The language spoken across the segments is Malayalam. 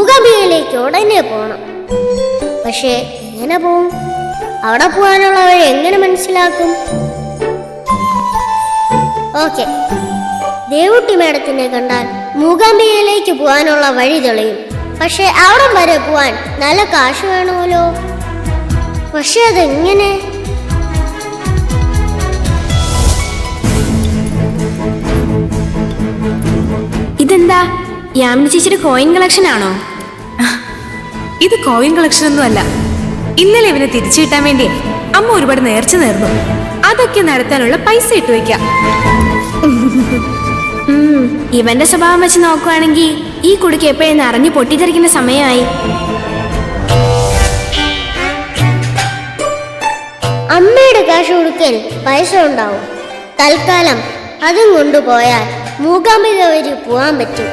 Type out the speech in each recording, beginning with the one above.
മൂകാംബികയിലേക്ക് ഉടനെ പോകണം. പക്ഷേ എങ്ങനെ പോവും? അവിടെ പോകാനുള്ള വഴി എങ്ങനെ മനസ്സിലാക്കും? ഓക്കെ, ദേവുട്ടി മേഡത്തിനെ കണ്ടാൽ മൂകാംബികയിലേക്ക് പോകാനുള്ള വഴി തെളിയും. പക്ഷെ അവിടം വരെ പോവാൻ നല്ല കാശ് വേണമല്ലോ. പക്ഷെ അതെങ്ങനെ? ഇതെന്താ, യാമിനി ചേച്ചിയുടെ കോയിൻ കളക്ഷൻ ആണോ? ഇത് കോയിൻ കളക്ഷൻ ഒന്നും അല്ല. ഇന്നലെ ഇവനെ തിരിച്ചു കിട്ടാൻ വേണ്ടി അമ്മ ഒരുപാട് നേർച്ച നേർന്നു. അതൊക്കെ നടത്താനുള്ള പൈസ ഇട്ട് വയ്ക്കാം. ഇവന്റെ സ്വഭാവം വെച്ച് നോക്കുവാണെങ്കിൽ ഈ കുടുക്ക് എപ്പോഴും നിറഞ്ഞു പൊട്ടിത്തെറിക്കുന്ന സമയമായി. അമ്മയുടെ കാശ് കൊടുക്കൽ പൈസ ഉണ്ടാവും. തൽക്കാലം അതും കൊണ്ടുപോയാൽ മൂകാംബിക വരെ പോവാൻ പറ്റും.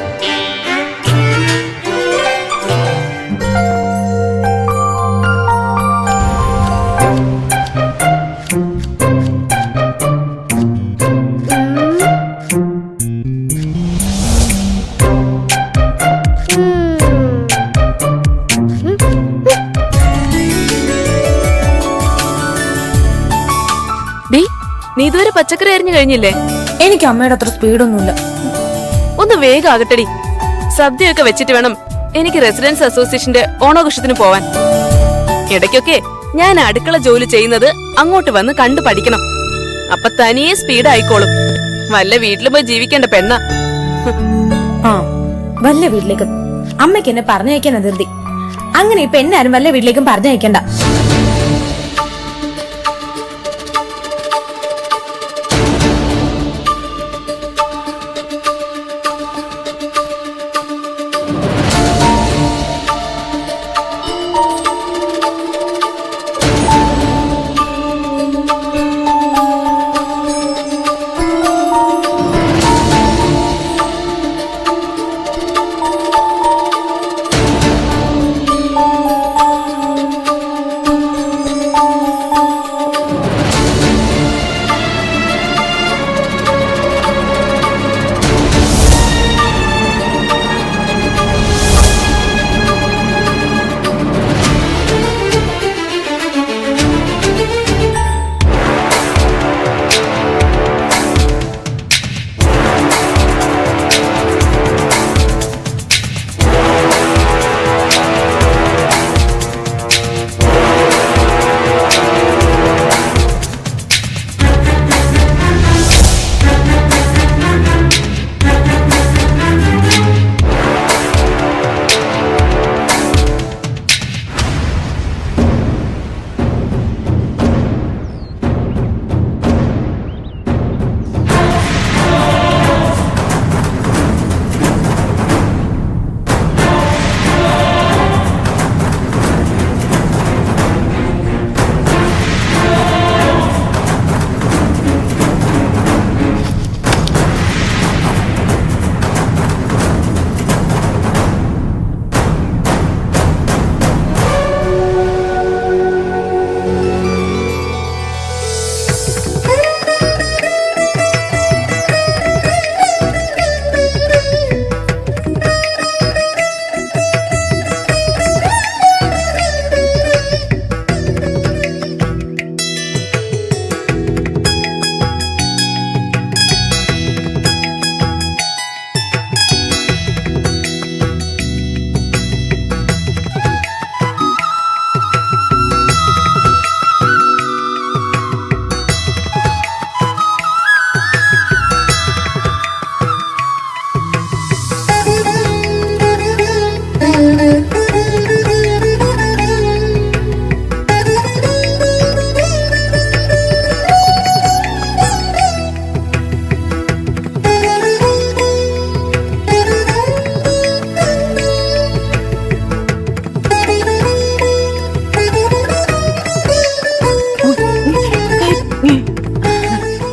നീ ഇതുവരെ പച്ചക്കറി അരിഞ്ഞു കഴിഞ്ഞില്ലേ? എനിക്ക് അമ്മയുടെ അത്ര സ്പീഡൊന്നുമില്ല. ഒന്ന് വേഗം ആകട്ടടി. സദ്യയൊക്കെ വെച്ചിട്ട് വേണം എനിക്ക് റെസിഡൻസ് അസോസിയേഷന്റെ ഓണാഘോഷത്തിന് പോവാൻ. ഇടയ്ക്കൊക്കെ ഞാൻ അടുക്കള ജോലി ചെയ്യുന്നത് അങ്ങോട്ട് വന്ന് കണ്ടു പഠിക്കണം. അപ്പൊ തനിയെ സ്പീഡ് ആയിക്കോളും. വല്ല വീട്ടിൽ പോയി ജീവിക്കേണ്ട പെണ്ണ. ആ, വല്ല വീട്ടിലേക്കും അമ്മയ്ക്ക് എന്നെ പറഞ്ഞയക്കാൻ അതിർത്തി. അങ്ങനെ ഇപ്പൊ എന്നാരും വല്ല വീട്ടിലേക്കും പറഞ്ഞയക്കണ്ട.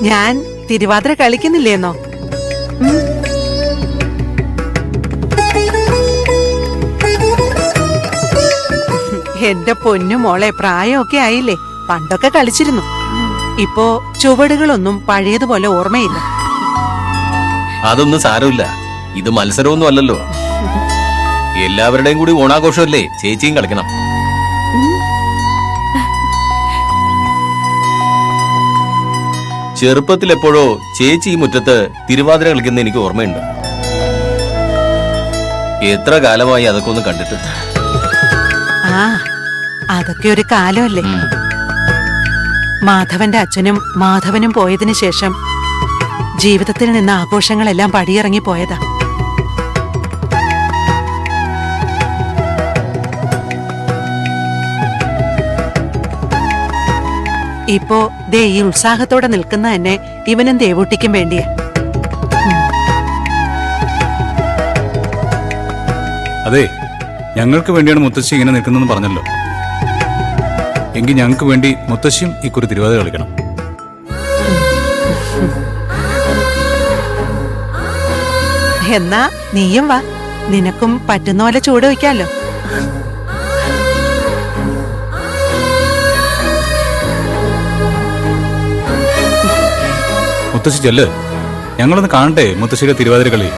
ഞാൻ തിരുവാതിര കളിക്കുന്നില്ലേന്നോ? എന്റെ പൊന്നു മോളെ, പ്രായമൊക്കെ ആയില്ലേ? പണ്ടൊക്കെ കളിച്ചിരുന്നു. ഇപ്പോ ചുവടുകളൊന്നും പഴയതുപോലെ ഓർമ്മയില്ല. അതൊന്നും സാരമില്ല, ഇത് മത്സരമൊന്നും അല്ലല്ലോ. എല്ലാവരുടെയും കൂടി ഓണാഘോഷമല്ലേ, ചേച്ചിയും കളിക്കണം. ചെറുപ്പത്തിൽ എപ്പോഴോ ചേച്ചി ഈ മുറ്റത്ത് തിരുവാതിര കളിക്കുന്ന എനിക്ക് ഓർമ്മയുണ്ട്. എത്ര കാലമായി അതൊക്കെ ഒന്ന് കണ്ടിട്ട്. ആ അതൊക്കെ ഒരു കാലമല്ലേ. മാധവന്റെ അച്ഛനും മാധവനും പോയതിനു ശേഷം ജീവിതത്തിൽ നിന്ന് ആഘോഷങ്ങളെല്ലാം പടിയിറങ്ങി പോയതാ. ഇപ്പോ ദേ ഈ ഉത്സാഹത്തോടെ നിൽക്കുന്ന തന്നെ ഇവനും ദേവൂട്ടിക്കും വേണ്ടിയാ. അതെ, ഞങ്ങൾക്ക് വേണ്ടിയാണ് മുത്തശ്ശി ഇങ്ങനെ നിൽക്കുന്നതെന്ന് പറഞ്ഞല്ലോ. എങ്കിൽ ഞങ്ങൾക്ക് വേണ്ടി മുത്തശ്ശിയും ഇക്കുറി തിരുവാതിര കളിക്കണം. എന്നാ നീയും വാ, നിനക്കും പറ്റുന്ന പോലെ ചൂട് വയ്ക്കാലോ. മുത്തശ്ശി ചെല്ല്, ഞങ്ങളൊന്ന് കാണട്ടെ മുത്തശ്ശിയുടെ തിരുവാതിര കളി.